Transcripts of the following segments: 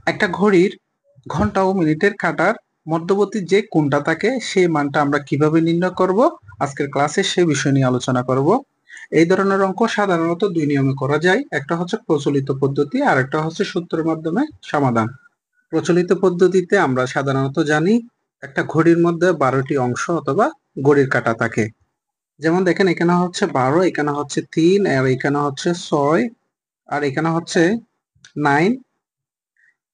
একটা ঘড়ির ঘন্টা ও মিনিটের কাঁটার মধ্যবর্তী যে কোণটা থাকে সেই মানটা আমরা কিভাবে নির্ণয় করব, আজকের ক্লাসে সে বিষয় নিয়ে আলোচনা করব। এই ধরনের অঙ্ক সাধারণত দুই নিয়মে করা যায়, একটা হচ্ছে প্রচলিত পদ্ধতি আর একটা হচ্ছে সূত্রের মাধ্যমে সমাধান। প্রচলিত পদ্ধতিতে আমরা সাধারণত জানি একটা ঘড়ির মধ্যে 12টি অংশ অথবা ঘড়ির কাঁটা থাকে। যেমন দেখেন এখানে হচ্ছে 12, এখানে হচ্ছে 3, আর এখানে হচ্ছে 6, আর এখানে হচ্ছে 9।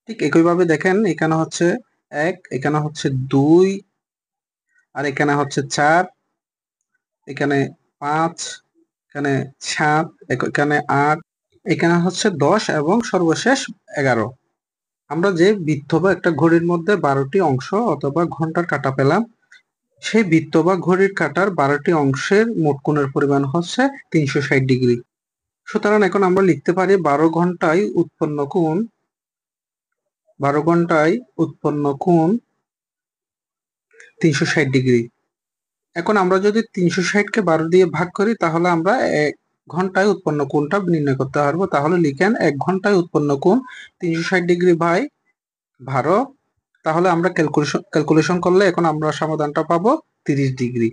ঠিক একইভাবে দেখেন এখানে হচ্ছে 1, এখানে হচ্ছে 2, আর এখানে হচ্ছে 4, এখানে 5, এখানে 7, এখানে 8, এখানে হচ্ছে 10 এবং সর্বশেষ 11। আমরা যে বৃত্ত বা একটা ঘড়ির মধ্যে 12টি অংশ অথবা ঘন্টার কাঁটা পেলাম, সেই বৃত্ত বা ঘড়ির কাঁটার 12টি অংশের মোট কোণের পরিমাণ হচ্ছে 360 ডিগ্রি। সুতরাং এখন আমরা লিখতে পারি 12 ঘন্টায় উৎপন্ন কোণ 360 ডিগ্রি। এখন আমরা যদি 360 কে 12 দিয়ে ভাগ করি তাহলে আমরা 1 ঘন্টায় উৎপন্ন কোণটা নির্ণয় করতে পারবো। তাহলে লিখেন 1 ঘন্টায় উৎপন্ন কোণ 360 ডিগ্রি বাই 12। তাহলে আমরা ক্যালকুলেশন করলে এখন আমরা সমাধানটা পাবো 30 ডিগ্রি।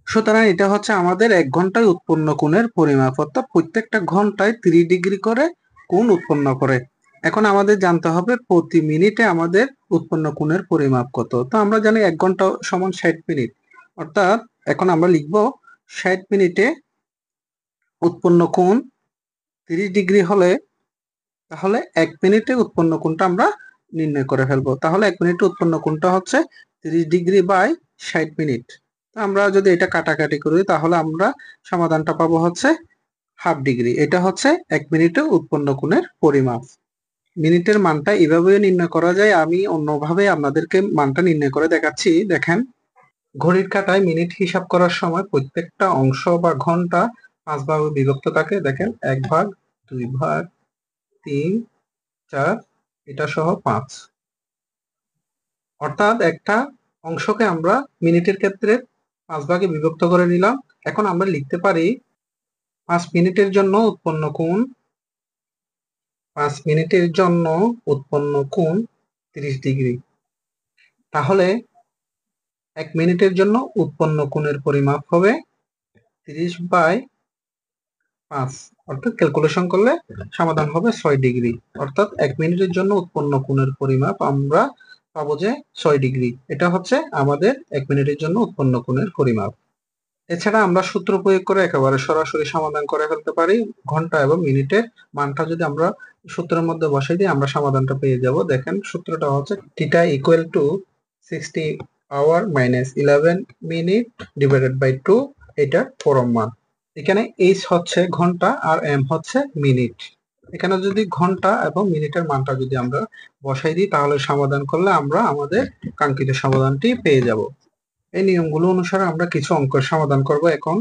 সুতরাং এটা হচ্ছে আমাদের 1 ঘন্টায় উৎপন্ন কোণের পরিমাপ, অর্থাৎ প্রত্যেকটা ঘন্টায় 30 ডিগ্রি করে কোণ উৎপন্ন করে। এখন আমাদের জানতে হবে প্রতি মিনিটে আমাদের উৎপন্ন কোণের পরিমাপ কত। তো আমরা জানি 1 ঘন্টা সমান 60 মিনিট, অর্থাৎ এখন আমরা লিখব 60 মিনিটে উৎপন্ন কোণ 30 ডিগ্রি হলে তাহলে 1 মিনিটে উৎপন্ন কোণটা আমরা নির্ণয় করে ফেলবো। তাহলে 1 মিনিটে উৎপন্ন কোণটা হচ্ছে 30 ডিগ্রি বাই 60 মিনিট। তো আমরা যদি এটা কাটাকাটি করি তাহলে আমরা সমাধানটা পাবো হচ্ছে হাফ ডিগ্রি। এটা হচ্ছে 1 মিনিটে উৎপন্ন কোণের পরিমাপ। মিনিটের মানটা এভাবেও নির্ণয় করা যায়, আমি অন্যভাবে আপনাদেরকে মানটা নির্ণয় করে দেখাচ্ছি। দেখেন ঘড়ির কাঁটায় মিনিট হিসাব করার সময় প্রত্যেকটা অংশ বা ঘন্টা 5 ভাগে বিভক্ত থাকে। দেখেন 1 ভাগ, 2 ভাগ, 3, 4, এটা সহ 5। অর্থাৎ একটা অংশকে আমরা মিনিটের ক্ষেত্রে 5 ভাগে বিভক্ত করে নিলাম। এখন আমরা লিখতে পারি 5 মিনিটের জন্য উৎপন্ন কোণ 5 মিনিটের জন্য উৎপন্ন কোণ 30 ডিগ্রি। তাহলে 1 মিনিটের জন্য উৎপন্ন কোণের পরিমাপ হবে 30 বাই 5, অর্থাৎ ক্যালকুলেশন করলে সমাধান হবে 6 ডিগ্রি। অর্থাৎ 1 মিনিটের জন্য উৎপন্ন কোণের পরিমাপ আমরা পাবো যে 6 ডিগ্রি। এটা হচ্ছে আমাদের 1 মিনিটের জন্য উৎপন্ন কোণের পরিমাপ। এছাড়া আমরা সূত্র প্রয়োগ করে একেবারে সরাসরি সমাধান করে ফেলতে পারি। ঘন্টা এবং মিনিটের মানটা যদি আমরা সূত্রের মধ্যে বসাই দিই আমরা সমাধানটা পেয়ে যাব। দেখেন সূত্রটা হচ্ছে theta equal to 60 hour minus 11 minute divided by 2, এটা পরম মান। এখানে এইচ হচ্ছে ঘন্টা আর এম হচ্ছে মিনিট। এখানে যদি ঘন্টা এবং মিনিটের মানটা যদি আমরা বসাই দিই তাহলে সমাধান করলে আমরা আমাদের কাঙ্ক্ষিত সমাধানটি পেয়ে যাব। এই নিয়মগুলো অনুসারে আমরা কিছু অঙ্কের সমাধান করব এখন।